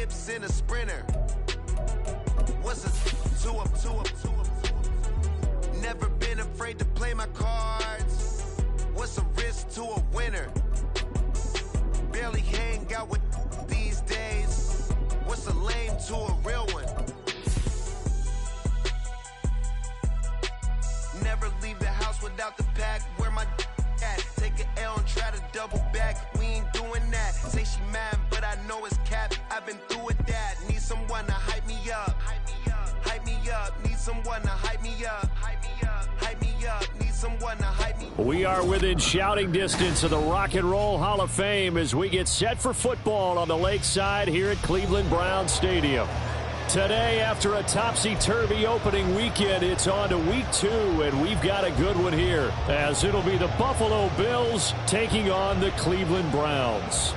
whips in a Sprinter. What's a two-up? Never been afraid to play my cards. What's a risk to a winner? Barely hang out with these days. What's a lame to a real one? Never leave the house without the pack. Where my at? Take an L and try to double back. We ain't doing that. Say she mad, but I know it's cap. I've been through with that. Need someone to hype me up. Hype me up. Need someone to hype me up. Hype me up. Need someone to hype me up. We are within shouting distance of the Rock and Roll Hall of Fame as we get set for football on the lakeside here at Cleveland Browns Stadium. Today, after a topsy-turvy opening weekend, it's on to week 2, and we've got a good one here, as it'll be the Buffalo Bills taking on the Cleveland Browns.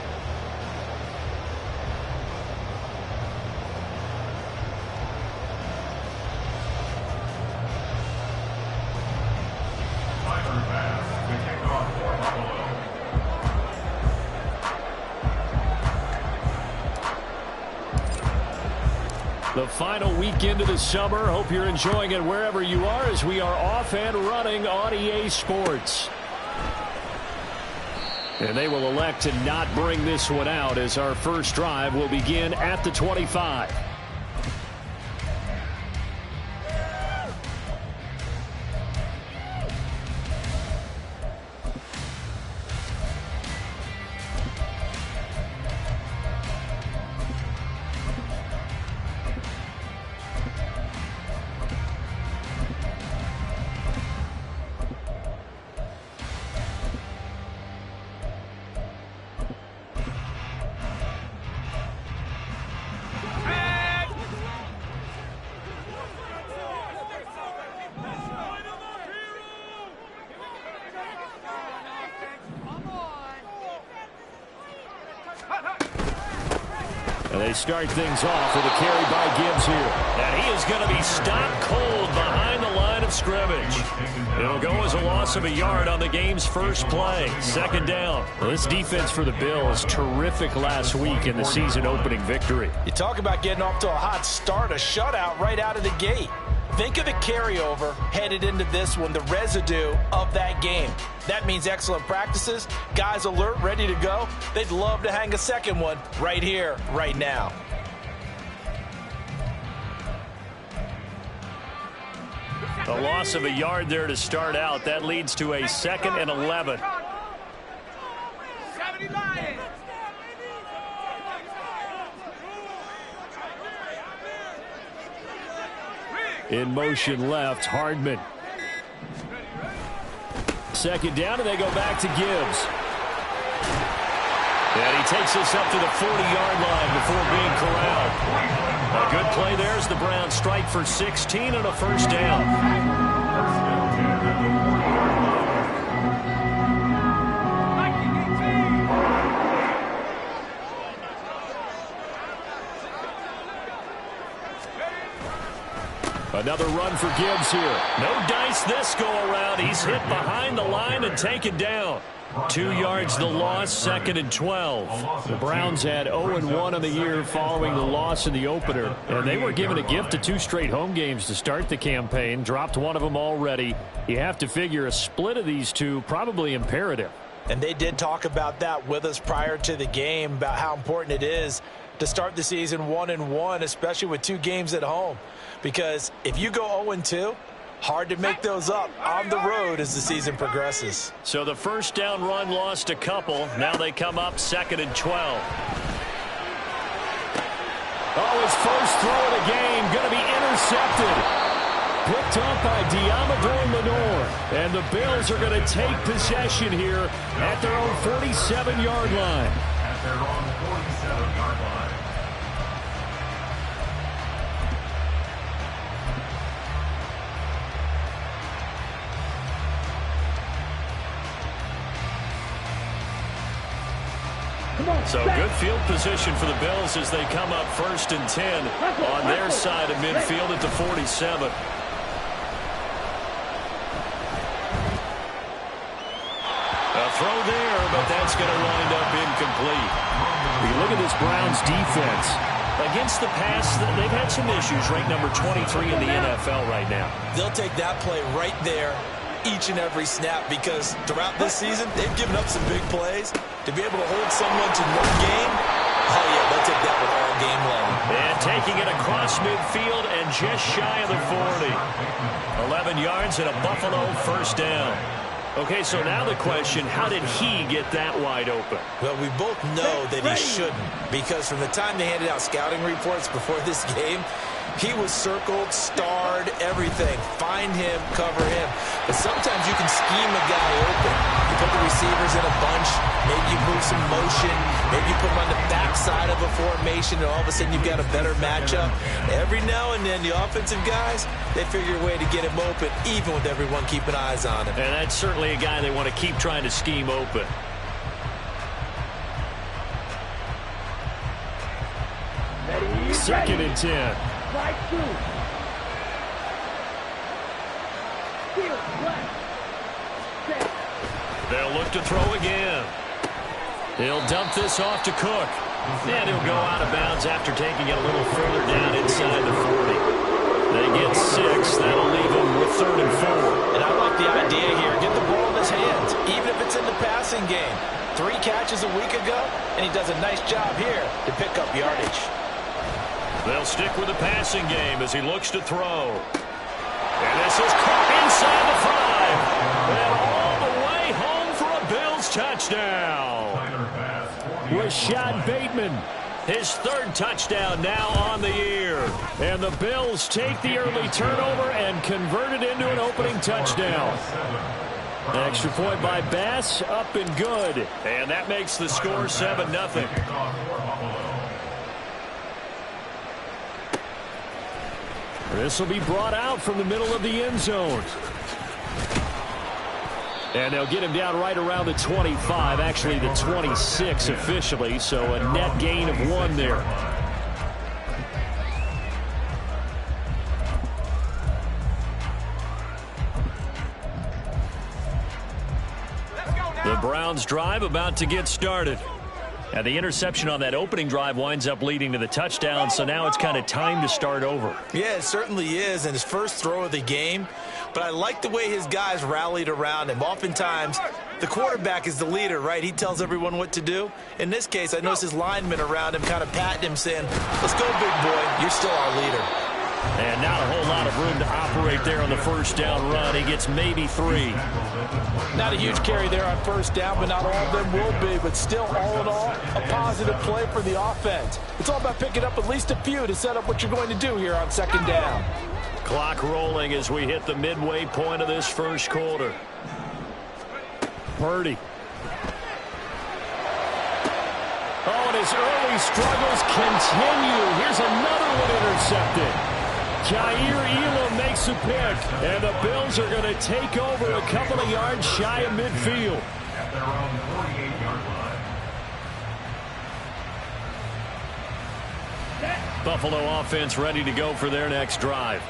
The final weekend of the summer. Hope you're enjoying it wherever you are as we are off and running on EA Sports. And they will elect to not bring this one out as our first drive will begin at the 25. And they start things off with a carry by Gibbs here. And he is going to be stopped cold behind the line of scrimmage. It'll go as a loss of a yard on the game's first play. Second down. Well, this defense for the Bills, terrific last week in the season opening victory. You talk about getting off to a hot start, a shutout right out of the gate. Think of the carryover headed into this one, the residue of that game. That means excellent practices, guys alert, ready to go. They'd love to hang a second one right here, right now. A loss of a yard there to start out. That leads to a 2nd and 11. In motion left, Hardman. Second down, and they go back to Gibbs. And he takes us up to the 40-yard line before being corralled. A good play there as the Browns strike for 16 and a first down. Another run for Gibbs here. No dice this go-around. He's hit behind the line and taken down. 2 yards the loss, 2nd and 12. The Browns had 0-1 on the year following the loss in the opener. And they were given a gift of 2 straight home games to start the campaign. Dropped one of them already. You have to figure a split of these two probably imperative. And they did talk about that with us prior to the game, about how important it is to start the season 1-1, especially with 2 games at home. Because if you go 0-2, hard to make those up on the road as the season progresses. So the first down run lost a couple. Now they come up 2nd and 12. Oh, his first throw of the game going to be intercepted. Picked up by Diamador Lenore. And the Bills are going to take possession here at their own 47-yard line. At their own 47-yard line. So good field position for the Bills as they come up 1st and 10 on their side of midfield at the 47. A throw there, but that's going to wind up incomplete. You look at this Browns defense. Against the pass, they've had some issues, ranked number 23 in the NFL right now. They'll take that play right there each and every snap because throughout this season, they've given up some big plays. To be able to hold someone to no gain, oh yeah, they'll take that one all game long. And taking it across midfield and just shy of the 40. 11 yards and a Buffalo first down. Okay, so now the question, how did he get that wide open? Well, we both know that he shouldn't because from the time they handed out scouting reports before this game, he was circled, starred, everything. Find him, cover him. But sometimes you can scheme a guy open. You put the receivers in a bunch. Maybe you move some motion. Maybe you put them on the backside of a formation, and all of a sudden you've got a better matchup. Every now and then, the offensive guys, they figure a way to get him open, even with everyone keeping eyes on him. And that's certainly a guy they want to keep trying to scheme open. Second and 10. They'll look to throw again. He'll dump this off to Cook. And he'll go out of bounds after taking it a little further down inside the 40. They get 6. That'll leave them with 3rd and 4. And I like the idea here. Get the ball in his hands, even if it's in the passing game. 3 catches a week ago, and he does a nice job here to pick up yardage. They'll stick with the passing game as he looks to throw. And this is caught inside the 5. And all the way home for a Bills touchdown. Rashad Bateman, his 3rd touchdown now on the year. And the Bills take the early turnover and convert it into an opening touchdown. Extra point by Bass, up and good. And that makes the score 7-0. This will be brought out from the middle of the end zone. And they'll get him down right around the 25, actually the 26 officially, so a net gain of 1 there. The Browns drive about to get started. And the interception on that opening drive winds up leading to the touchdown, so now it's kind of time to start over. Yeah, it certainly is, and his first throw of the game. But I like the way his guys rallied around him. Oftentimes, the quarterback is the leader, right? He tells everyone what to do. In this case, I noticed his linemen around him kind of patting him, saying, let's go, big boy. You're still our leader. And not a whole lot of room to operate there on the first down run. He gets maybe 3. Not a huge carry there on first down, but not all of them will be. But still, all in all, a positive play for the offense. It's all about picking up at least a few to set up what you're going to do here on second down. Clock rolling as we hit the midway point of this first quarter. Purdy. Oh, and his early struggles continue. Here's another one intercepted. Jair Elam makes a pick, and the Bills are going to take over a couple of yards shy of midfield. At their own 48-yard line. Buffalo offense ready to go for their next drive.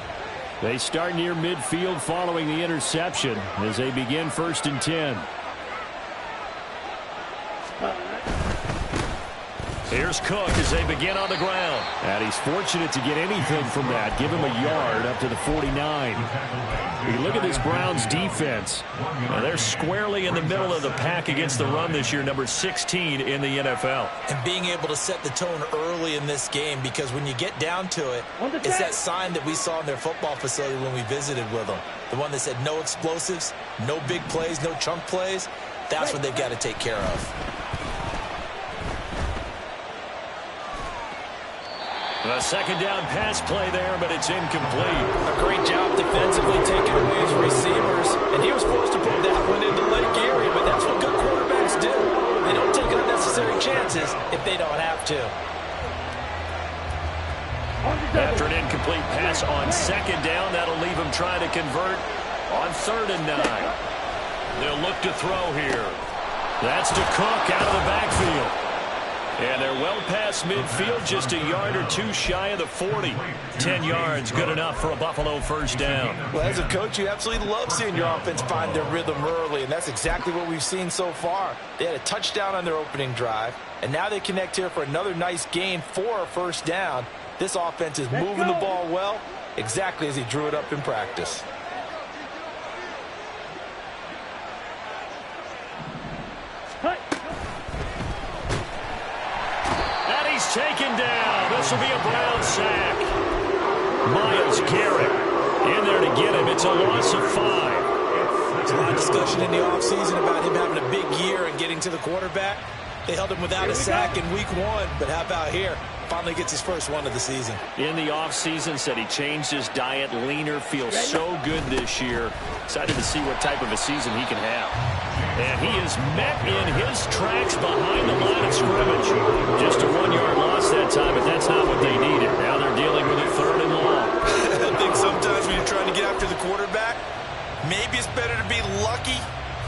They start near midfield following the interception as they begin 1st and 10. Here's Cook as they begin on the ground. And he's fortunate to get anything from that. Give him a yard up to the 49. You look at this Browns defense. Now they're squarely in the middle of the pack against the run this year, number 16 in the NFL. And being able to set the tone early in this game, because when you get down to it, it's that sign that we saw in their football facility when we visited with them. The one that said no explosives, no big plays, no chunk plays. That's what they've got to take care of. A second down pass play there, but it's incomplete. A great job defensively taking away his receivers. And he was forced to put that one into Lake Erie, but that's what good quarterbacks do. They don't take unnecessary chances if they don't have to. After an incomplete pass on second down, that'll leave him trying to convert on 3rd and 9. They'll look to throw here. That's to Cook out of the backfield. And they're well past midfield, just a yard or two shy of the 40. 10 yards, good enough for a Buffalo first down. Well, as a coach, you absolutely love seeing your offense find their rhythm early, and that's exactly what we've seen so far. They had a touchdown on their opening drive, and now they connect here for another nice gain for a first down. This offense is moving the ball well, exactly as he drew it up in practice. He's taken down. This will be a Brown sack. Myles Garrett in there to get him. It's a loss of 5. There's a lot of discussion in the offseason about him having a big year and getting to the quarterback. They held him without a sack in week 1, but how about here? Finally gets his first one of the season. In the offseason, said he changed his diet, leaner, feels so good this year. Excited to see what type of a season he can have. And he is met in his tracks behind the line of scrimmage. Just a 1-yard loss that time, but that's not what they needed. Now they're dealing with a 3rd and long. I think sometimes when you're trying to get after the quarterback, maybe it's better to be lucky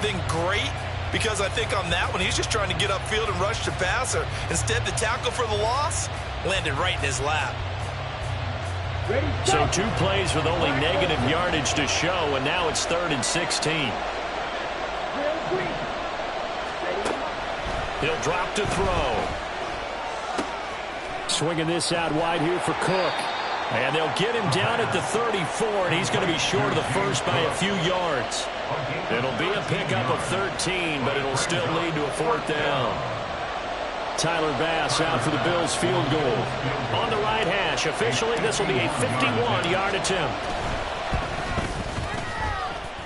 than great. Because I think on that one, he's just trying to get upfield and rush the passer. Instead, the tackle for the loss landed right in his lap. So 2 plays with only negative yardage to show, and now it's 3rd and 16. He'll drop to throw. Swinging this out wide here for Cook. And they'll get him down at the 34, and he's going to be short of the first by a few yards. It'll be a pickup of 13, but it'll still lead to a 4th down. Tyler Bass out for the Bills field goal. On the right hash, officially this will be a 51-yard attempt.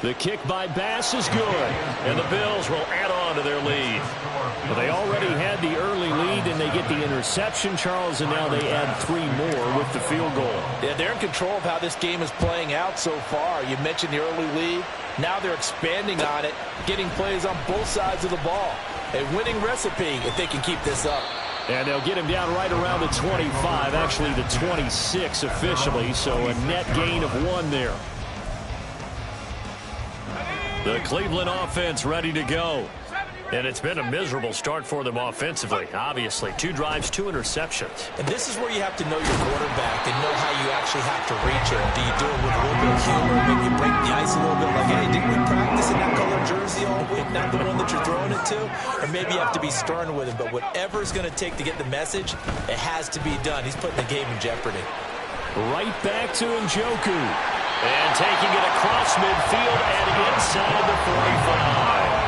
The kick by Bass is good, and the Bills will add on to their lead. Well, they already had the early lead, and they get the interception, Charles, and now they add 3 more with the field goal. Yeah, they're in control of how this game is playing out so far. You mentioned the early lead. Now they're expanding on it, getting plays on both sides of the ball. A winning recipe if they can keep this up. And they'll get him down right around the 25, actually the 26 officially, so a net gain of 1 there. The Cleveland offense ready to go. And it's been a miserable start for them offensively, obviously. 2 drives, 2 interceptions. And this is where you have to know your quarterback and know how you actually have to reach him. Do you do it with a little bit of humor? Maybe you break the ice a little bit like, hey, didn't we practice in that color jersey all week, not the one that you're throwing it to? Or maybe you have to be stern with him. But whatever it's going to take to get the message, it has to be done. He's putting the game in jeopardy. Right back to Njoku. And taking it across midfield and inside the 45.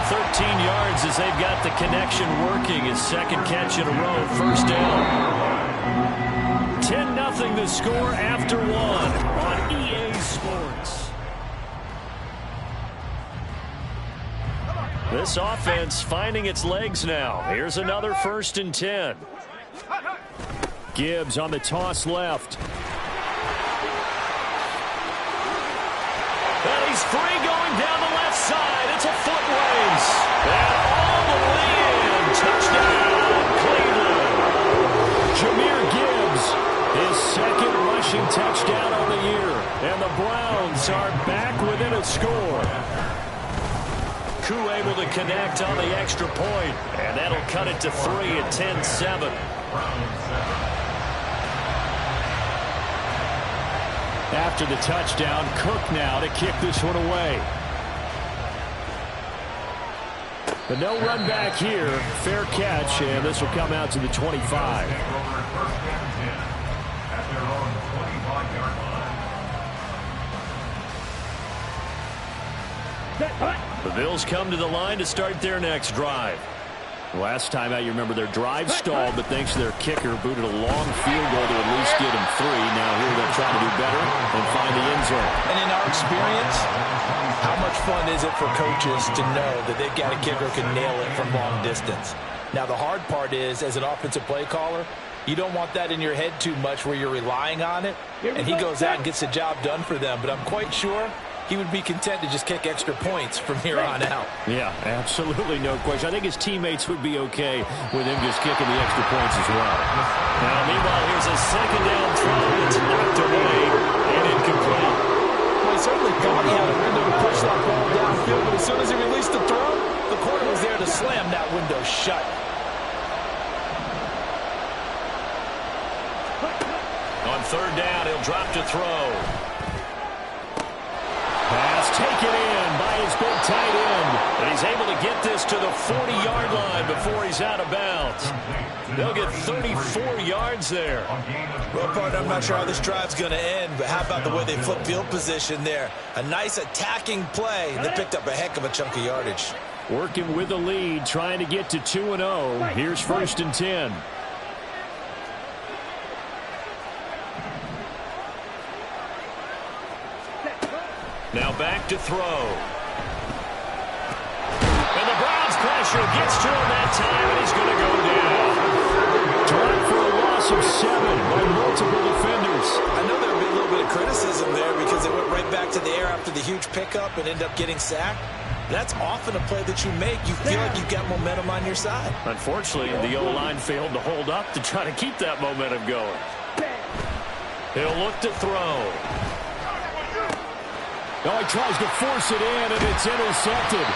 13 yards as they've got the connection working. His 2nd catch in a row, first down. 10-0 the score after 1 on EA Sports. This offense finding its legs now. Here's another 1st and 10. Gibbs on the toss left. And he's free going down the left side. It's a foot race. And all the way in. Touchdown, Cleveland. Jahmyr Gibbs, his 2nd rushing touchdown on the year. And the Browns are back within a score. Koo able to connect on the extra point. And that'll cut it to 3 at 10-7. After the touchdown, Cook now to kick this one away. But no run back here. Fair catch, and this will come out to the 25. The Bills come to the line to start their next drive. Last time out, you remember their drive stalled, but thanks to their kicker, booted a long field goal to at least get him 3. Now here they'll try to do better and find the end zone. And in our experience, how much fun is it for coaches to know that they've got a kicker who can nail it from long distance? Now the hard part is, as an offensive play caller, you don't want that in your head too much where you're relying on it, and he goes out and gets the job done for them. But I'm quite sure he would be content to just kick extra points from here on out. Yeah, absolutely no question. I think his teammates would be okay with him just kicking the extra points as well. Now, meanwhile, here's a 2nd down throw that's knocked away and incomplete. Well, he certainly thought he had a window to push that ball downfield, but as soon as he released the throw, the corner was there to slam that window shut. third down, he'll drop to throw. Pass taken in by his big tight end. And he's able to get this to the 40-yard line before he's out of bounds. They'll get 34 yards there. Well, partner, I'm not sure how this drive's going to end, but how about the way they flip field position there? A nice attacking play, and they picked up a heck of a chunk of yardage. Working with the lead, trying to get to 2-0. Here's 1st and 10. Now back to throw. And the Browns pressure gets to him that time, and he's going to go down. Dropped for a loss of 7 by multiple defenders. I know there would be a little bit of criticism there because they went right back to the air after the huge pickup and ended up getting sacked. That's often a play that you make. You feel like you've got momentum on your side. Unfortunately, the O-line failed to hold up to try to keep that momentum going. He'll look to throw. Oh, he tries to force it in, and it's intercepted.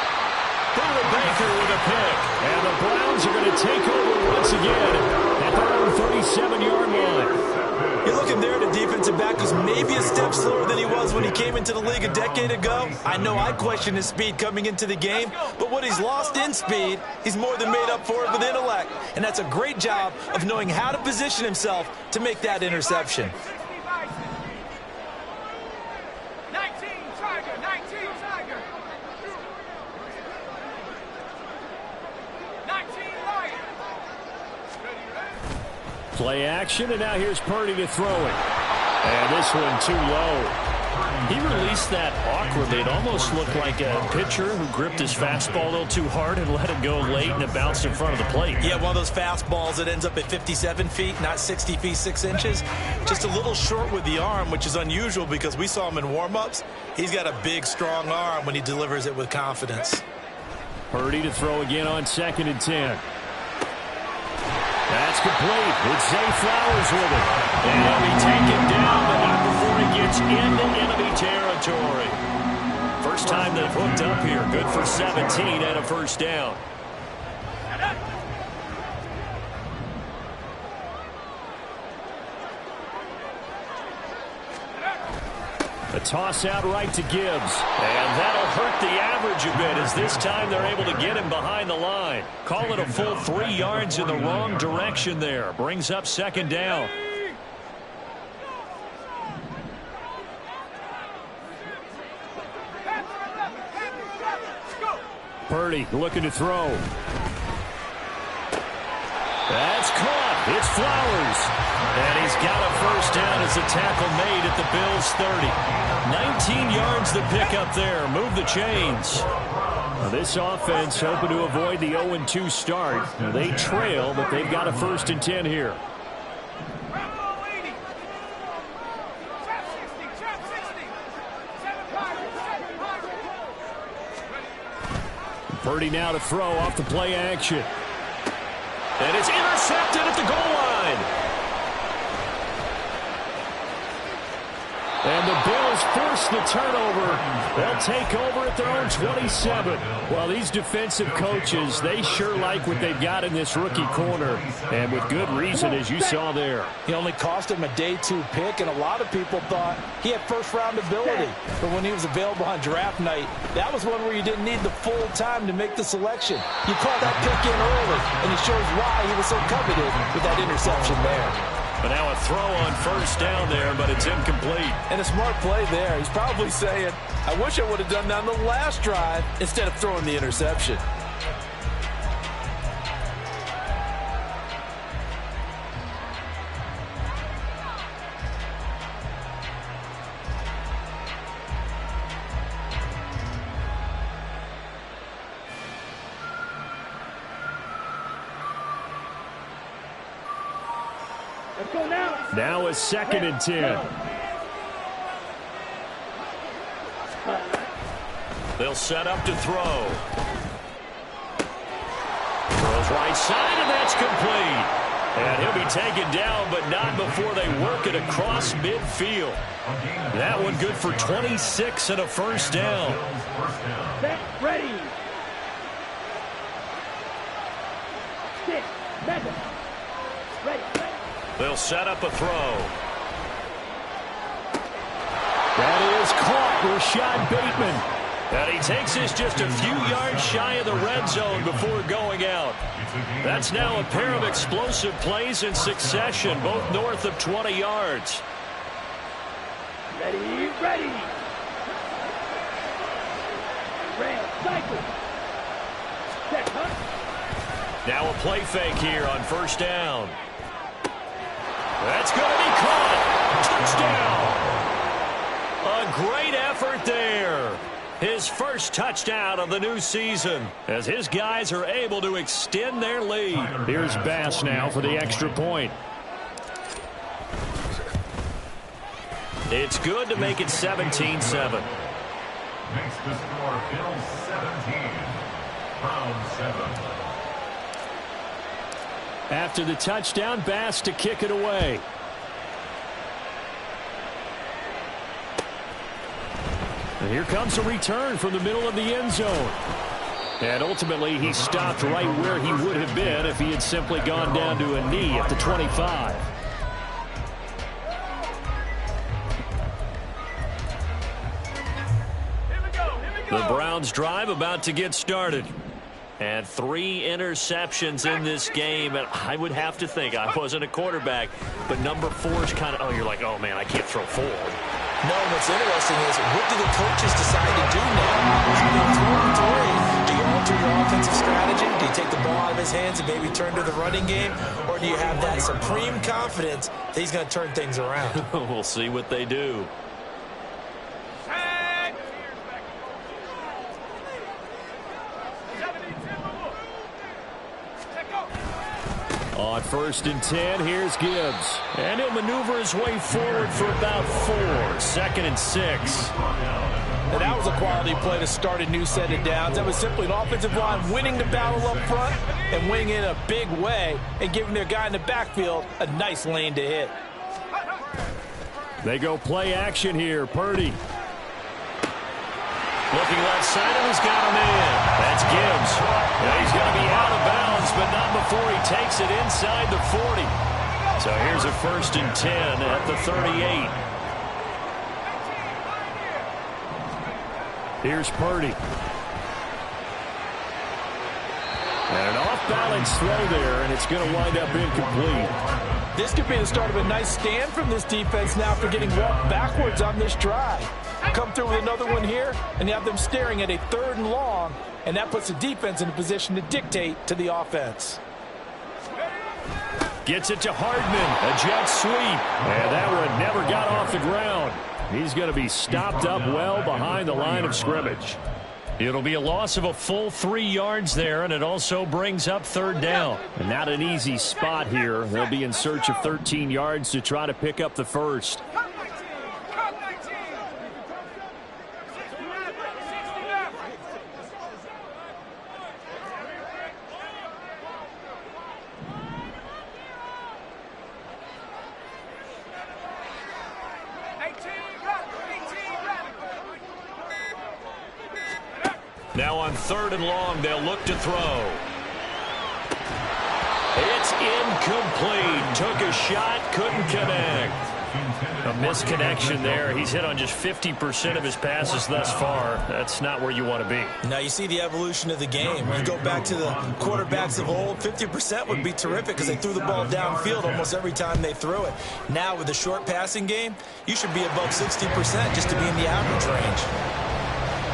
Buda Baker with a pick. And the Browns are going to take over once again at their own 37-yard line. You're looking there at a defensive back who's maybe a step slower than he was when he came into the league a decade ago. I know I questioned his speed coming into the game, but what he's lost in speed, he's more than made up for it with intellect. And that's a great job of knowing how to position himself to make that interception. Play action, and now here's Purdy to throw it. And this one too low. He released that awkwardly. It almost looked like a pitcher who gripped his fastball a little too hard and let it go late, and it bounced in front of the plate. Yeah, one of those fastballs that ends up at 57 feet, not 60 feet, 6 inches. Just a little short with the arm, which is unusual because we saw him in warm-ups. He's got a big, strong arm when he delivers it with confidence. Purdy to throw again on 2nd and 10. That's complete. It's Zay Flowers with it. And he'll be taken down, but not before he gets into enemy territory. First time they've hooked up here. Good for 17 and a first down. A toss out right to Gibbs. And that'll hurt the average a bit as this time they're able to get him behind the line. Call it a full 3 yards in the wrong direction there. Brings up 2nd down. Purdy looking to throw. That's caught. It's Flowers. And he's got a first down as the tackle made at the Bills' 30. 19 yards the pick up there. Move the chains. Now this offense hoping to avoid the 0-2 start. Now they trail, but they've got a 1st and 10 here. Purdy now to throw off the play action. And it's intercepted at the goal line. And the Bills force the turnover. They'll take over at their own 27. Well, these defensive coaches, they sure like what they've got in this rookie corner. And with good reason, as you saw there. He only cost him a day 2 pick, and a lot of people thought he had first-round ability. But when he was available on draft night, that was one where you didn't need the full time to make the selection. You called that pick in early, and it shows why he was so coveted with that interception there. But now a throw on first down there, but it's incomplete. And a smart play there. He's probably saying, I wish I would have done that on the last drive instead of throwing the interception. Now a 2nd and 10. They'll set up to throw. Throws right side, and that's complete. And he'll be taken down, but not before they work it across midfield. That one good for 26 and a first down. Set, ready. Sit, ready. They'll set up a throw. That is caught. Rashad Bateman. And he takes this just a few yards shy of the red zone before going out. That's now a pair of explosive plays in succession, both north of 20 yards. Ready, ready. Red cycle. Set, huh? Now a play fake here on first down. That's going to be caught. Touchdown. A great effort there. His first touchdown of the new season as his guys are able to extend their lead. Here's Bass now for the extra point. It's good to make it 17-7. Makes the score Bills 17, Browns 7. After the touchdown, Bass to kick it away. And here comes a return from the middle of the end zone. And ultimately, he stopped right where he would have been if he had simply gone down to a knee at the 25. The Browns drive about to get started. And 3 interceptions in this game. And I would have to think, I wasn't a quarterback, but number 4 is kind of, oh, you're like, oh, man, I can't throw 4. No, what's interesting is, what do the coaches decide to do now? Do you alter your offensive strategy? Do you take the ball out of his hands and maybe turn to the running game? Or do you have that supreme confidence that he's going to turn things around? We'll see what they do. On first and 10, here's Gibbs. And he'll maneuver his way forward for about 4. 2nd and 6. And that was a quality play to start a new set of downs. That was simply an offensive line winning the battle up front and winning in a big way and giving their guy in the backfield a nice lane to hit. They go play action here. Purdy. Looking left side, and he's got him in. That's Gibbs. Now he's going to be out of bounds, but not before he takes it inside the 40. So here's a 1st and 10 at the 38. Here's Purdy. And an off-balance throw there, and it's going to wind up incomplete. This could be the start of a nice stand from this defense now for getting walked backwards on this drive. Come through with another one here, and you have them staring at a 3rd and long, and that puts the defense in a position to dictate to the offense. Gets it to Hardman, a jet sweep, and that one never got off the ground. He's going to be stopped up well behind the line of scrimmage. It'll be a loss of a full 3 yards there, and it also brings up 3rd down. And not an easy spot here. They'll be in search of 13 yards to try to pick up the first. Now on 3rd and long, they'll look to throw. It's incomplete. Took a shot, couldn't connect. A misconnection there. He's hit on just 50% of his passes thus far. That's not where you want to be. Now you see the evolution of the game. You go back to the quarterbacks of old, 50% would be terrific because they threw the ball downfield almost every time they threw it. Now with the short passing game, you should be above 60% just to be in the average range.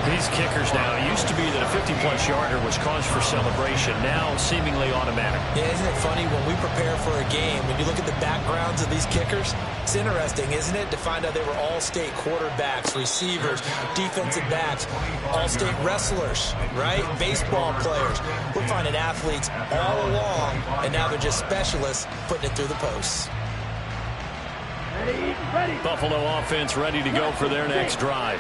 These kickers now, it used to be that a 50-plus yarder was cause for celebration. Now seemingly automatic. Yeah, isn't it funny when we prepare for a game, when you look at the backgrounds of these kickers, it's interesting, isn't it, to find out they were all-state quarterbacks, receivers, defensive backs, all-state wrestlers, right? Baseball players. We're finding athletes all along, and now they're just specialists putting it through the posts. Ready. Buffalo offense ready to go for their next drive.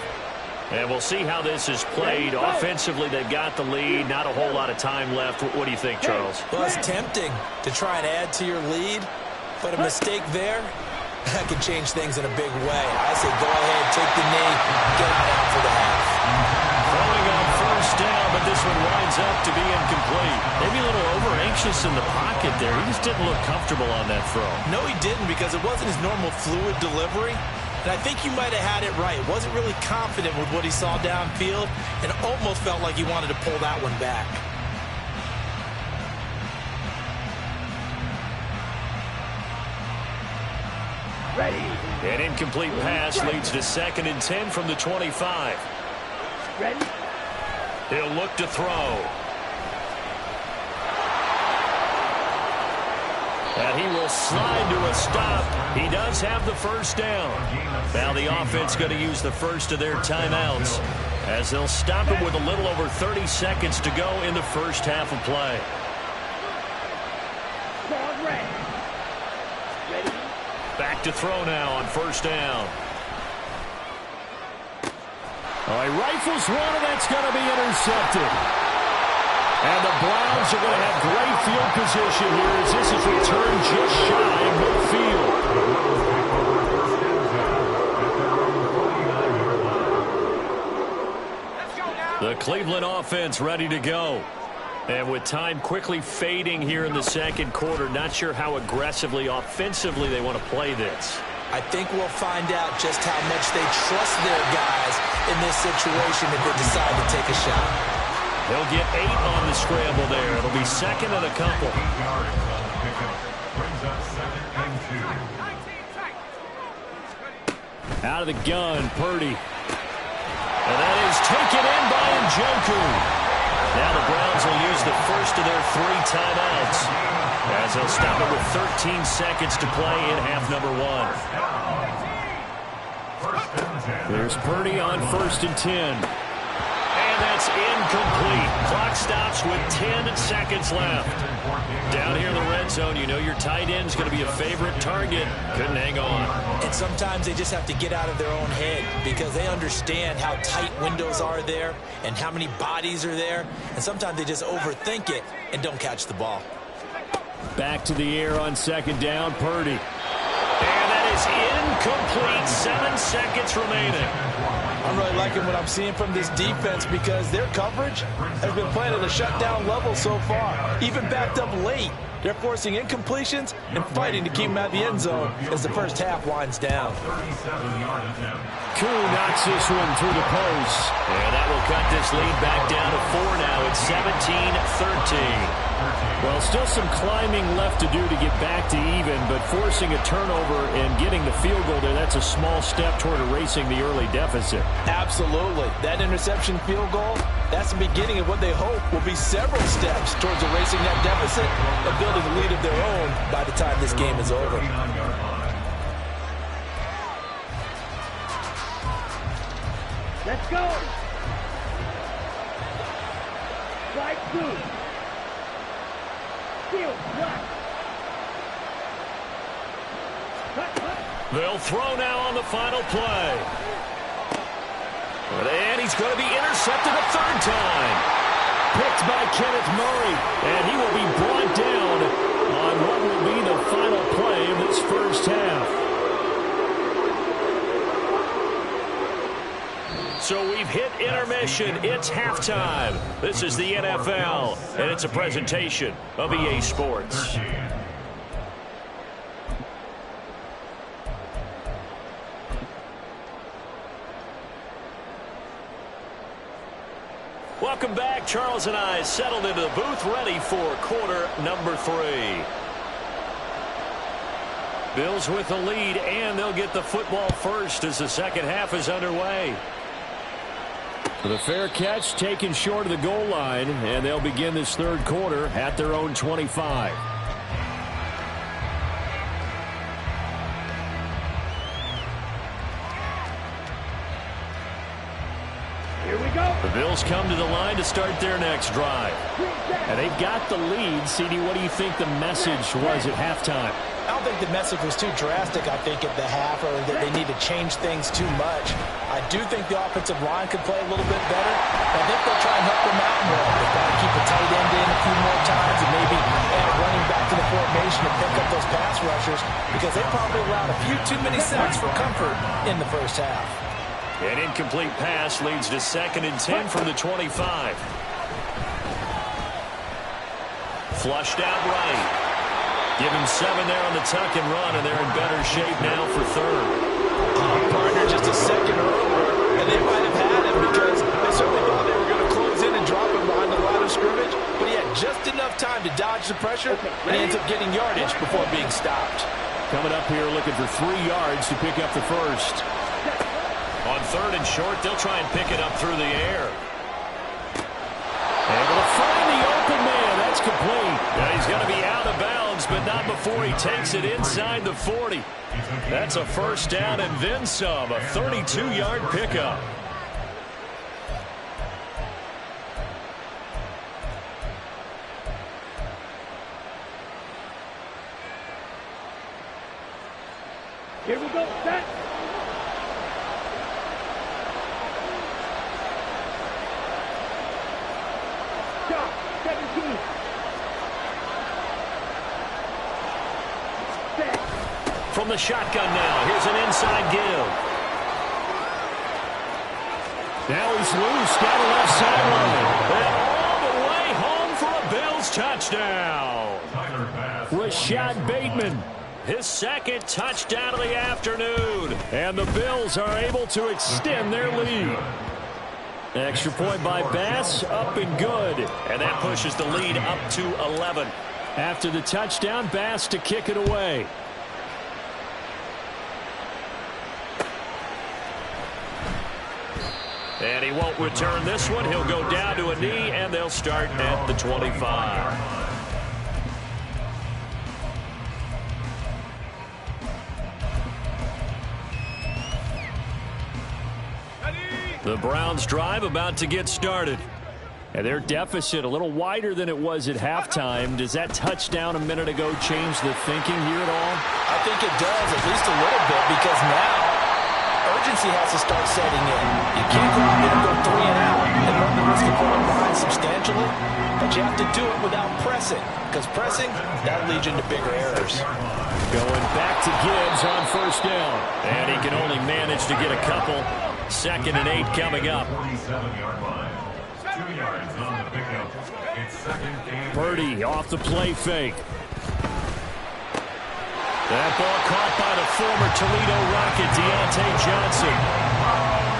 And we'll see how this is played. Offensively, they've got the lead. Not a whole lot of time left. What do you think, Charles? Well, it's tempting to try and add to your lead, but a mistake there, that could change things in a big way. I say go ahead, take the knee, get out after the half. Throwing on first down, but this one winds up to be incomplete. Maybe a little over-anxious in the pocket there. He just didn't look comfortable on that throw. No, he didn't, because it wasn't his normal fluid delivery. And I think you might have had it right. Wasn't really confident with what he saw downfield and almost felt like he wanted to pull that one back. Ready. An incomplete pass leads to 2nd and 10 from the 25. Ready. He'll look to throw. And he will slide to a stop. He does have the first down. Now the offense going to use the first of their timeouts as they'll stop him with a little over 30 seconds to go in the first half of play. Back to throw now on first down. Oh, he rifles one, and that's going to be intercepted. And the Browns are going to have great field position here as this is returned just shy of midfield. The Cleveland offense ready to go. And with time quickly fading here in the second quarter, not sure how aggressively, offensively they want to play this. I think we'll find out just how much they trust their guys in this situation if they decide to take a shot. They'll get 8 on the scramble there. It'll be 2nd and a couple. Out of the gun, Purdy. And that is taken in by Njoku. Now the Browns will use the first of their 3 timeouts as they'll stop it with 13 seconds to play in half number 1. There's Purdy on 1st and 10. And that's incomplete. Clock stops with 10 seconds left. Down here in the red zone, you know your tight end's going to be a favorite target. Couldn't hang on. And sometimes they just have to get out of their own head because they understand how tight windows are there and how many bodies are there. And sometimes they just overthink it and don't catch the ball. Back to the air on 2nd down, Purdy. And that is incomplete. 7 seconds remaining. I'm really liking what I'm seeing from this defense because their coverage has been playing at a shutdown level so far. Even backed up late, they're forcing incompletions and fighting to keep them out of the end zone as the first half winds down. Koo knocks this one through the post. And that will cut this lead back down to 4 now. It's 17-13. Well, still some climbing left to do to get back to even, but forcing a turnover and getting the field goal there, that's a small step toward erasing the early deficit. Absolutely. That interception field goal, that's the beginning of what they hope will be several steps towards erasing that deficit and building a lead of their own by the time this game is over. Let's go. Strike 2. They'll throw now on the final play. And he's going to be intercepted a 3rd time. Picked by Kenneth Murray. And he will be brought down on what will be the final play of this first half. So we've hit intermission. It's halftime. This is the NFL, and it's a presentation of EA Sports. Welcome back. Charles and I settled into the booth ready for quarter number 3. Bills with the lead, and they'll get the football first as the second half is underway. The fair catch taken short of the goal line, and they'll begin this third quarter at their own 25. Here we go. The Bills come to the line to start their next drive. And they've got the lead. CD, what do you think the message was at halftime? I don't think the message was too drastic, I think, at the half, or that they need to change things too much. I do think the offensive line could play a little bit better. I think they'll try and help them out more. They've got to keep a tight end in a few more times and maybe add running back to the formation and pick up those pass rushers because they probably allowed a few too many sacks for comfort in the first half. An incomplete pass leads to 2nd and 10 from the 25. Flushed out right. Give him 7 there on the tuck and run, and they're in better shape now for third. Partner just a second earlier, and they might have had him because they certainly thought they were going to close in and drop him behind the line of scrimmage, but he had just enough time to dodge the pressure, and he ends up getting yardage before being stopped. Coming up here looking for 3 yards to pick up the first. On third and short, they'll try and pick it up through the air. Able to find the open man. That's complete. Now he's going to be out of bounds, but not before he takes it inside the 40. That's a first down and then some. A 32-yard pickup. Here we go, set. Shot, 17. Set. From the shotgun now, here's an inside give. Now he's loose down the left sideline. And all the way home for a Bills touchdown. Rashad Bateman. His second touchdown of the afternoon. And the Bills are able to extend their lead. Extra point by Bass, up and good. And that pushes the lead up to 11. After the touchdown, Bass to kick it away. And he won't return this one. He'll go down to a knee, and they'll start at the 25. The Browns drive about to get started. And their deficit a little wider than it was at halftime. Does that touchdown a minute ago change the thinking here at all? I think it does, at least a little bit, because now urgency has to start setting in. You can't go out there and go 3 and out and run the risk of going behind substantially, but you have to do it without pressing, because pressing, that leads you into bigger errors. Going back to Gibbs on first down. And he can only manage to get a couple. 2nd and 8 coming up. 47-yard line. 2 yards on the pickup. It's 2nd and 8. Purdy off the play fake. That ball caught by the former Toledo Rocket, Deontay Johnson.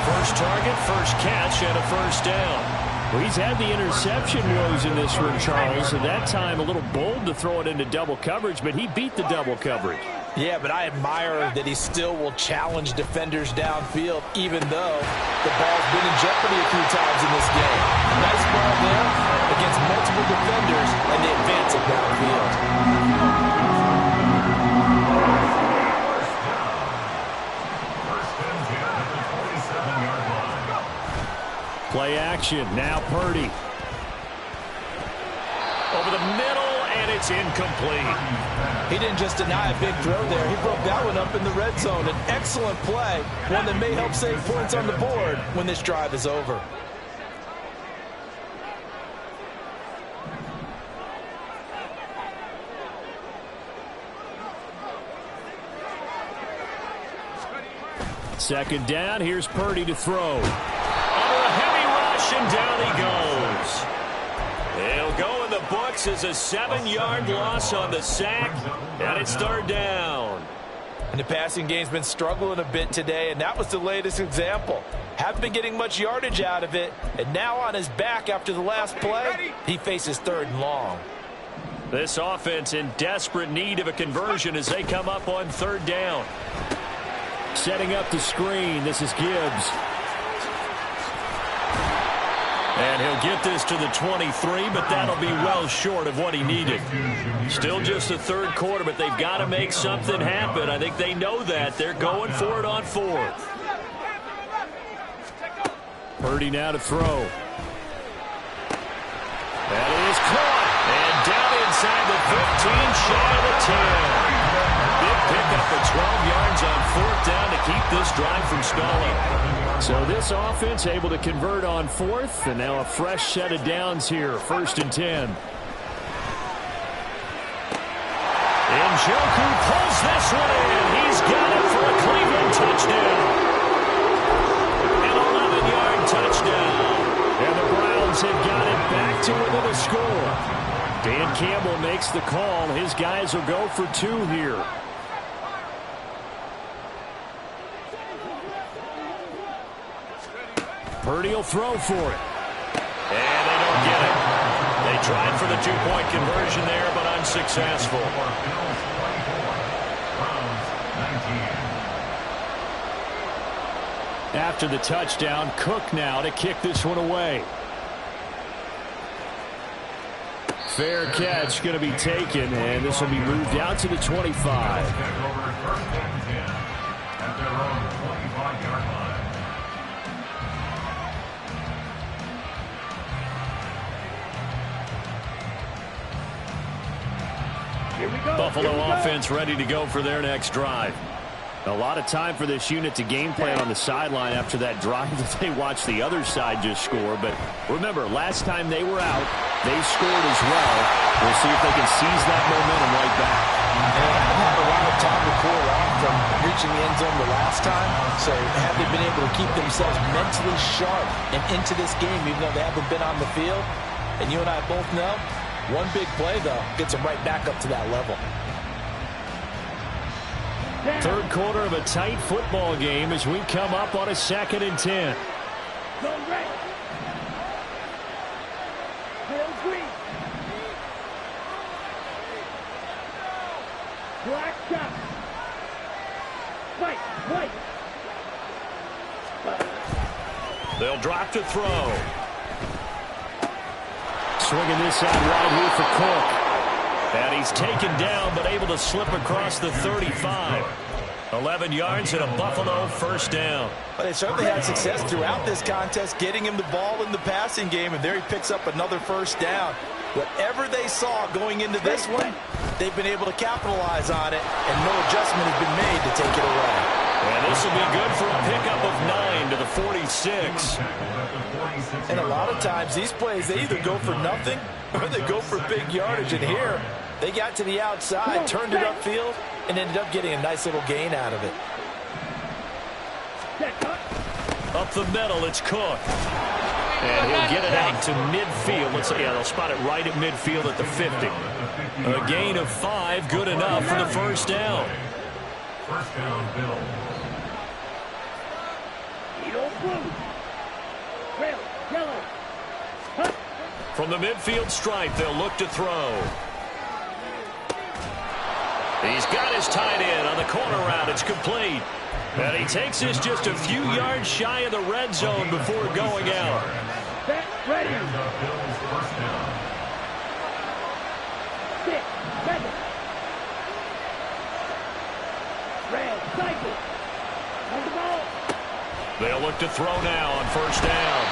First target, first catch, and a first down. Well, he's had the interception woes in this one, Charles. At that time, a little bold to throw it into double coverage, but he beat the double coverage. Yeah, but I admire that he still will challenge defenders downfield, even though the ball's been in jeopardy a few times in this game. Nice ball there against multiple defenders, and they advance it downfield. Play action. Now Purdy. Over the middle, and it's incomplete. He didn't just deny a big throw there. He broke that one up in the red zone. An excellent play, one that may help save points on the board when this drive is over. Second down. Here's Purdy to throw. Under a heavy rush, and down he goes. He'll go in the books as a 7-yard loss on the sack, and it's third down. And the passing game's been struggling a bit today, and that was the latest example. Haven't been getting much yardage out of it, and now on his back after the last play, he faces 3rd and long. This offense in desperate need of a conversion as they come up on 3rd down. Setting up the screen, this is Gibbs. And he'll get this to the 23, but that'll be well short of what he needed. Still just the 3rd quarter, but they've got to make something happen. I think they know that. They're going for it on 4th. Purdy now to throw. That is caught. And down inside the 15, shy of the 10. Big pickup of 12 yards on 4th down to keep this drive from stalling. So this offense able to convert on 4th, and now a fresh set of downs here, 1st and 10. Njoku pulls this one in. He's got it for a Cleveland touchdown. An 11-yard touchdown. And the Browns have got it back to within a score. Dan Campbell makes the call. His guys will go for 2 here. Purdy will throw for it. And they don't get it. They tried for the 2-point conversion there, but unsuccessful. After the touchdown, Cook now to kick this one away. Fair catch going to be taken, and this will be moved out to the 25. Buffalo offense ready to go for their next drive. A lot of time for this unit to game plan on the sideline after that drive that they watched the other side just score. But remember, last time they were out, they scored as well. We'll see if they can seize that momentum right back. They haven't had a lot of time to cool off from reaching the end zone the last time. So have they been able to keep themselves mentally sharp and into this game, even though they haven't been on the field? And you and I both know, one big play, though, gets them right back up to that level. Third quarter of a tight football game as we come up on a 2nd and 10. Go red. Bill green. Black top. White. They'll drop to throw. Swinging this out right here for Cook. And he's taken down, but able to slip across the 35. 11 yards and a Buffalo first down. But they certainly had success throughout this contest, getting him the ball in the passing game, and there he picks up another first down. Whatever they saw going into this one, they've been able to capitalize on it, and no adjustment has been made to take it away. And this will be good for a pickup of 9 to the 46. And a lot of times, these plays, they either go for nothing or they go for big yardage. And here, they got to the outside, turned it upfield, and ended up getting a nice little gain out of it. Up the middle, it's Cook. And he'll get it out to midfield. They'll spot it right at midfield at the 50. A gain of 5, good enough for the first down. First down, Bill. Blue. Red, yellow. Huh. From the midfield stripe, they'll look to throw. He's got his tight end on the corner route. It's complete. And he takes this just a few yards shy of the red zone before going out. Set, ready. 6 seconds. Red, cycle. On the ball. They'll look to throw now on first down.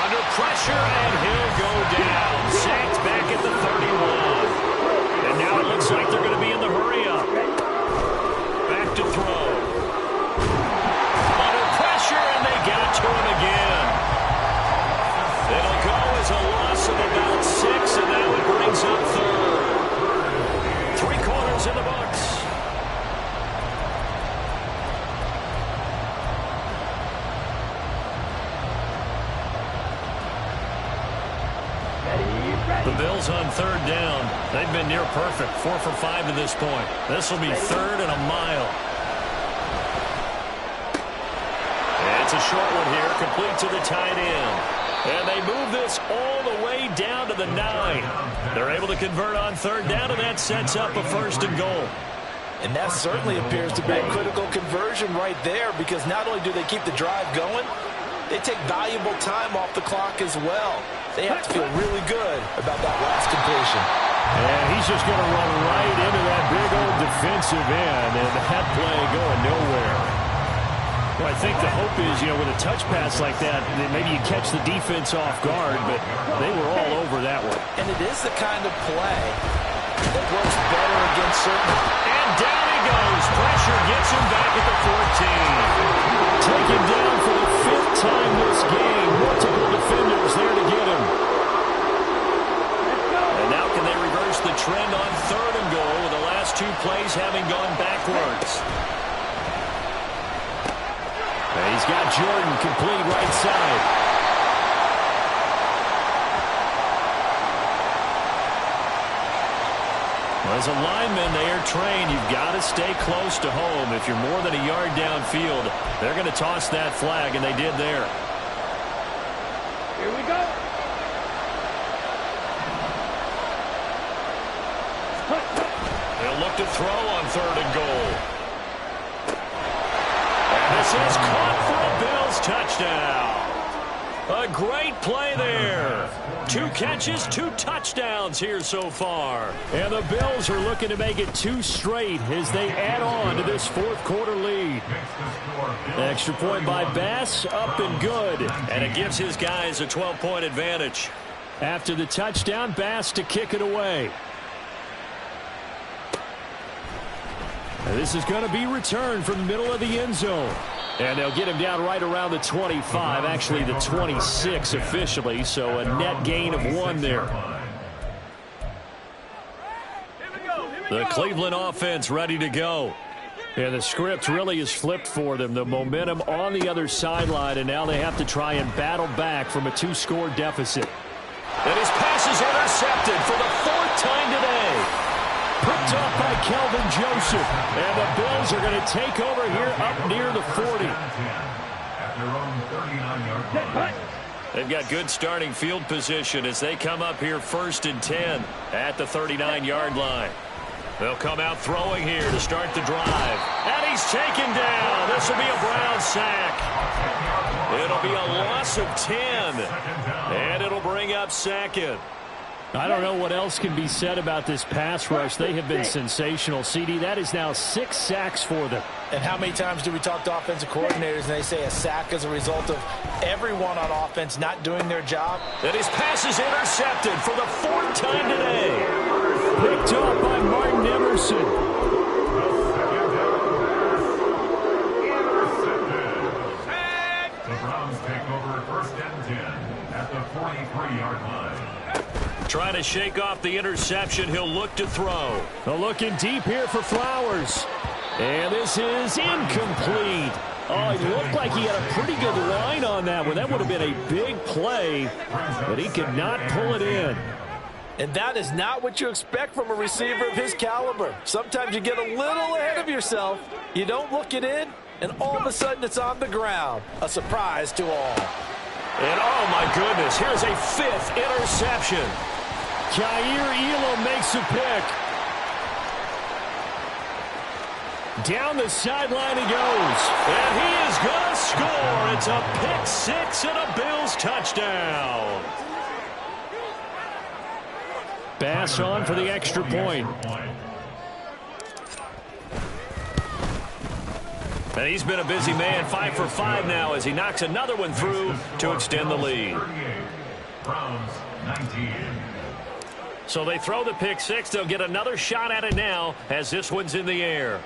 Under pressure, and he'll go down. Sacked back at the 31. And now it looks like they're going to be in the hurry-up. Back to throw. Under pressure, and they got to him again. It'll go as a loss of about 6, and now it brings up third. 3 quarters in the books. The Bills on third down. They've been near perfect. 4 for 5 to this point. This will be third and a mile. It's a short one here, complete to the tight end. And they move this all the way down to the 9. They're able to convert on third down, and that sets up a first and goal. And that certainly appears to be a critical conversion right there, because not only do they keep the drive going, they take valuable time off the clock as well. They have to feel really good about that last completion. And he's just going to run right into that big old defensive end, and that play going nowhere. Well, I think the hope is, with a touch pass like that, maybe you catch the defense off guard, but they were all over that one. And it is the kind of play that works better against certain. And down he goes. Pressure gets him back at the 14. Taken down for the 5th time this game. Multiple defenders there to get him. And now can they reverse the trend on third and goal with the last 2 plays having gone backwards? And he's got Jordan complete right side. As a lineman, they are trained. You've got to stay close to home. If you're more than a yard downfield, they're going to toss that flag, and they did there. Here we go. They'll look to throw on 3rd and goal. And this is caught for a Bills touchdown. A great play there. 2 catches, 2 touchdowns here so far. And the Bills are looking to make it 2 straight as they add on to this 4th quarter lead. Extra point by Bass, up and good. And it gives his guys a 12-point advantage. After the touchdown, Bass to kick it away. And this is going to be returned from the middle of the end zone. And they'll get him down right around the 25, actually the 26 officially, so a net gain of 1 there. The Cleveland offense ready to go. And the script really is flipped for them. The momentum on the other sideline, and now they have to try and battle back from a 2-score deficit. And his pass is intercepted for the 4th time today. Picked up by Kelvin Joseph. And the Bills are going to take over here up near the 40. They've got good starting field position as they come up here 1st and 10 at the 39-yard line. They'll come out throwing here to start the drive. And he's taken down. This will be a Brown sack. It'll be a loss of 10. And it'll bring up 2nd. I don't know what else can be said about this pass rush. They have been sensational. CD, that is now 6 sacks for them. And how many times do we talk to offensive coordinators and they say a sack is a result of everyone on offense not doing their job? And his pass is intercepted for the 4th time today. Picked up by Martin Emerson. The Browns take over 1st and 10 at the 43-yard line. Trying to shake off the interception. He'll look to throw. Looking deep here for Flowers. And this is incomplete. Oh, it looked like he had a pretty good line on that one. That would have been a big play, but he could not pull it in. And that is not what you expect from a receiver of his caliber. Sometimes you get a little ahead of yourself. You don't look it in, and all of a sudden it's on the ground. A surprise to all. And oh my goodness, here's a 5th interception. Jair Elam makes a pick. Down the sideline he goes. And he is going to score. It's a pick 6 and a Bills touchdown. Bass on for the extra point. And he's been a busy man, 5 for 5 now as he knocks another one through to extend the lead. Browns 19. So they throw the pick 6. They'll get another shot at it now as this one's in the air.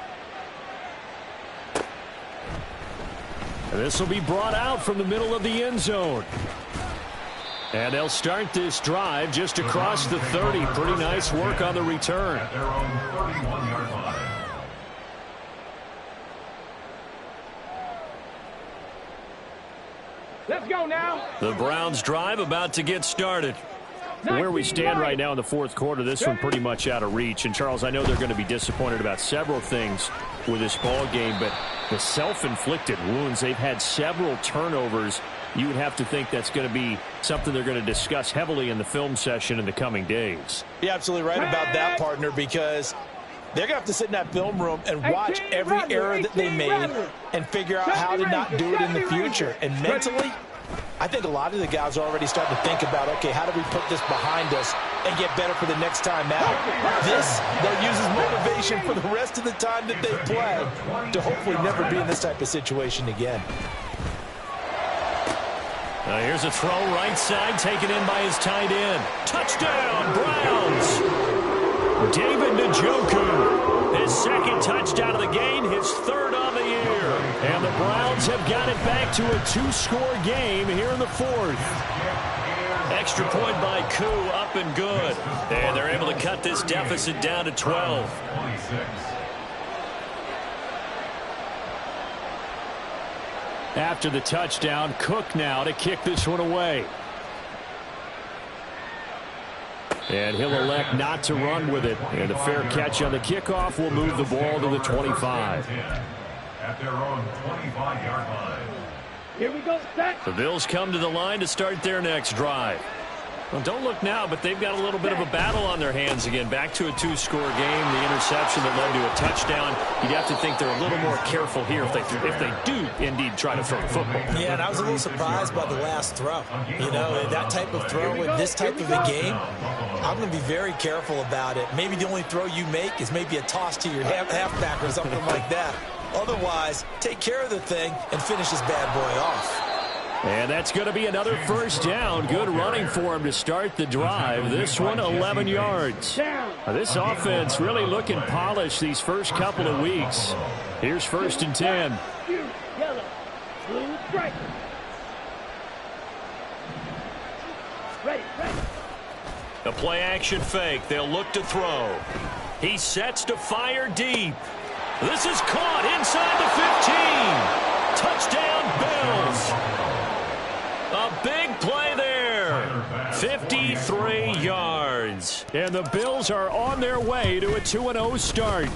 And this will be brought out from the middle of the end zone. And they'll start this drive just across the 30. Pretty nice work on the return. At their own 31-yard line. Let's go now. The Browns drive about to get started. Where we stand right now in the 4th quarter, this one pretty much out of reach. And, Charles, I know they're going to be disappointed about several things with this ball game, but the self-inflicted wounds, they've had several turnovers. You would have to think that's going to be something they're going to discuss heavily in the film session in the coming days. You're absolutely right about that, partner, because they're going to have to sit in that film room and watch every error that they made and figure out how to not do it in the future. And mentally, I think a lot of the guys are already starting to think about, okay, how do we put this behind us and get better for the next time out? This, they'll use as motivation for the rest of the time that they play to hopefully never be in this type of situation again. Here's a throw right side taken in by his tight end. Touchdown, Browns! David Njoku, his 2nd touchdown of the game, his 3rd on the year. And the Browns have got it back to a 2-score game here in the 4th. Extra point by Koo, up and good. And they're able to cut this deficit down to 12. 26. After the touchdown, Cook now to kick this one away. And he'll elect not to run with it. And a fair catch on the kickoff will move the ball to the 25. At their own 25-yard line. Here we go, set. The Bills come to the line to start their next drive. Well, don't look now, but they've got a little bit of a battle on their hands again. Back to a 2-score game. The interception that led to a touchdown. You'd have to think they're a little more careful here if they do indeed try to throw the football. Yeah, and I was a little surprised by the last throw. You know, that type of throw in this type of a game, I'm going to be very careful about it. Maybe the only throw you make is maybe a toss to your halfback or something like that. Otherwise, take care of the thing and finish this bad boy off. And that's going to be another first down. Good running for him to start the drive. This one, 11 yards. This offense really looking polished these first couple of weeks. Here's 1st and 10. Yellow, blue, strike. Ready. A play-action fake. They'll look to throw. He sets to fire deep. This is caught inside the 15. Touchdown, Bills. A big play there. 53 yards. And the Bills are on their way to a 2-0 start.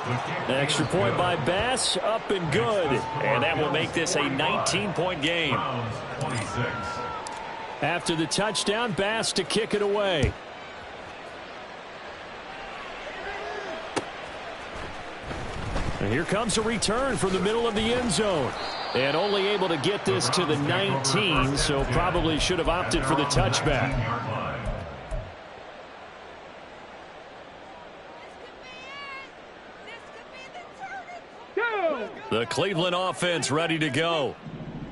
An extra point by Bass, up and good. And that will make this a 19-point game. After the touchdown, Bass to kick it away. And here comes a return from the middle of the end zone. And only able to get this to the 19, so probably should have opted for the touchback. The Cleveland offense ready to go.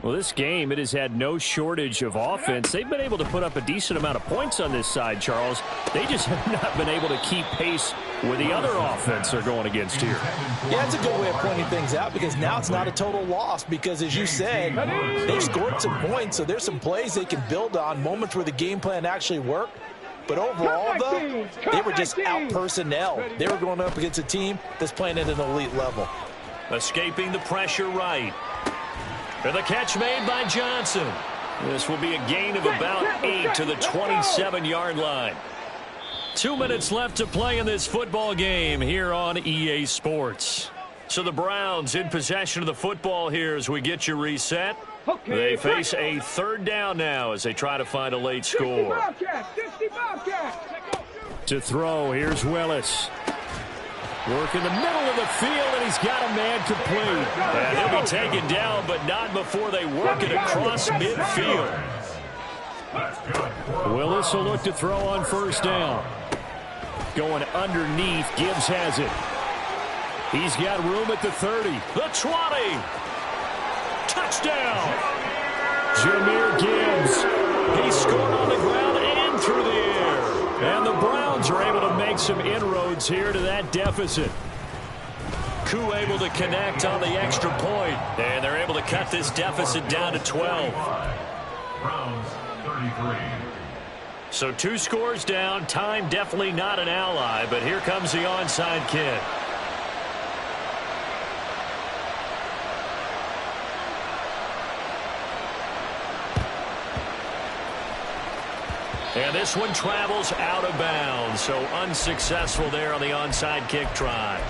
Well, this game, it has had no shortage of offense. They've been able to put up a decent amount of points on this side, Charles. They just have not been able to keep pace with the other offense they're going against here. Yeah, it's a good way of pointing things out because now it's not a total loss because, as you said, they've scored some points, so there's some plays they can build on, moments where the game plan actually worked. But overall, though, they were just out-personnel. They were going up against a team that's playing at an elite level. Escaping the pressure right. And the catch made by Johnson. This will be a gain of about 8 to the 27-yard line. 2 minutes left to play in this football game here on EA Sports. So the Browns in possession of the football here as we get you reset. They face a 3rd down now as they try to find a late score. To throw, here's Willis. Work in the middle of the field, and he's got a man complete. And he'll be taken down, but not before they work it across midfield. Willis will look to throw on 1st down. Going underneath, Gibbs has it. He's got room at the 30. The 20. Touchdown. Jahmyr Gibbs. He scored on the ground and through the air. And the Browns are able to make some inroads here to that deficit. Koo able to connect on the extra point. And they're able to cut this deficit down to 12. Browns 33. So 2 scores down. Time definitely not an ally, but here comes the onside kick. And this one travels out of bounds, so unsuccessful there on the onside kick try.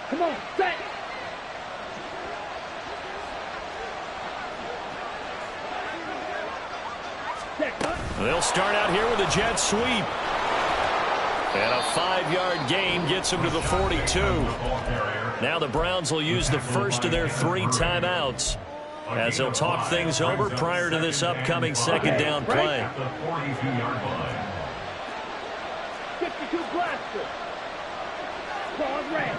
Come on, set. They'll start out here with a jet sweep. And a 5-yard gain gets him to the 42. Now the Browns will use the first of their 3 timeouts as they'll talk things over prior to this upcoming 2nd down play. 52 blaster. Claw red.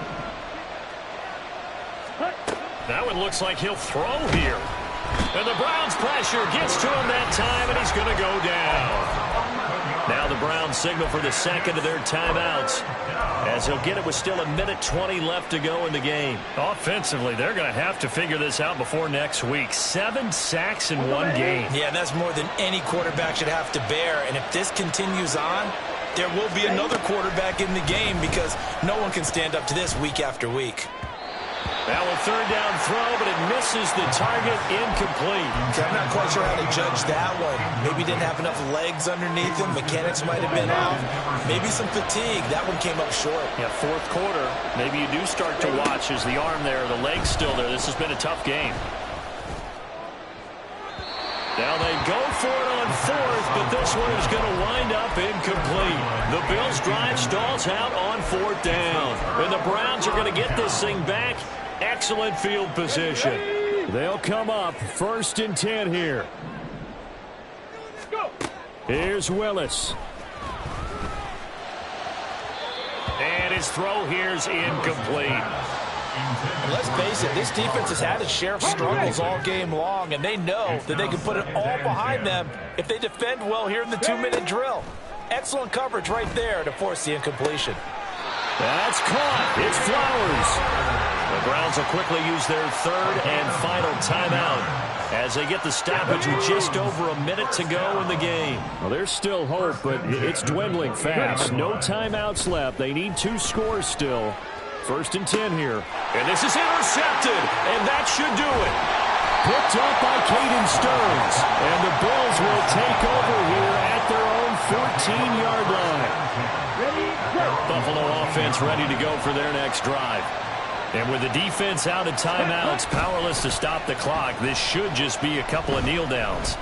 That one looks like he'll throw here. And the Browns pressure gets to him that time, and he's going to go down. Now the Browns signal for the 2nd of their timeouts as he'll get it with still 1:20 left to go in the game. Offensively, they're going to have to figure this out before next week. 7 sacks in 1 game. Yeah, that's more than any quarterback should have to bear. And if this continues on, there will be another quarterback in the game because no one can stand up to this week after week. Now a third down throw, but it misses the target, incomplete. Okay, I'm not quite sure how to judge that one. Maybe he didn't have enough legs underneath him. Mechanics might have been off. Maybe some fatigue. That one came up short. Yeah, fourth quarter. Maybe you do start to watch as the arm there, the leg's still there. This has been a tough game. Now they go for it on fourth, but this one is going to wind up incomplete. The Bills' drive stalls out on fourth down. And the Browns are going to get this thing back. Excellent field position. They'll come up 1st and 10 here. Here's Willis. And his throw here's incomplete. Let's face it, this defense has had its share of struggles all game long, and they know that they can put it all behind them if they defend well here in the 2-minute drill. Excellent coverage right there to force the incompletion. That's caught. It's Flowers. The Browns will quickly use their third and final timeout as they get the stoppage with just over a minute to go in the game. Well, there's still hope, but it's dwindling fast. No timeouts left. They need 2 scores still. 1st and 10 here. And this is intercepted, and that should do it. Picked up by Caden Stearns. And the Bills will take over here at their own 14-yard line. Buffalo offense ready to go for their next drive. And with the defense out of timeouts, powerless to stop the clock, this should just be a couple of kneel downs.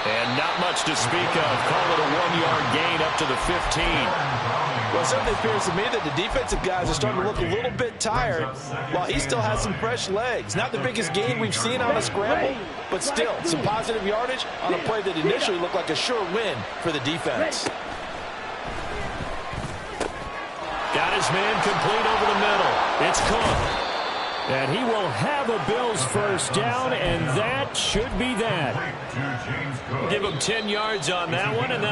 And not much to speak of. Call it a 1-yard gain up to the 15. Well, it certainly appears to me that the defensive guys are starting to look a little bit tired while he still has some fresh legs. Not the biggest gain we've seen on a scramble, but still some positive yardage on a play that initially looked like a sure win for the defense. Got his man complete over the middle. It's Cook. And he will have a Bills first down, and that should be that. Give him 10 yards on that one. And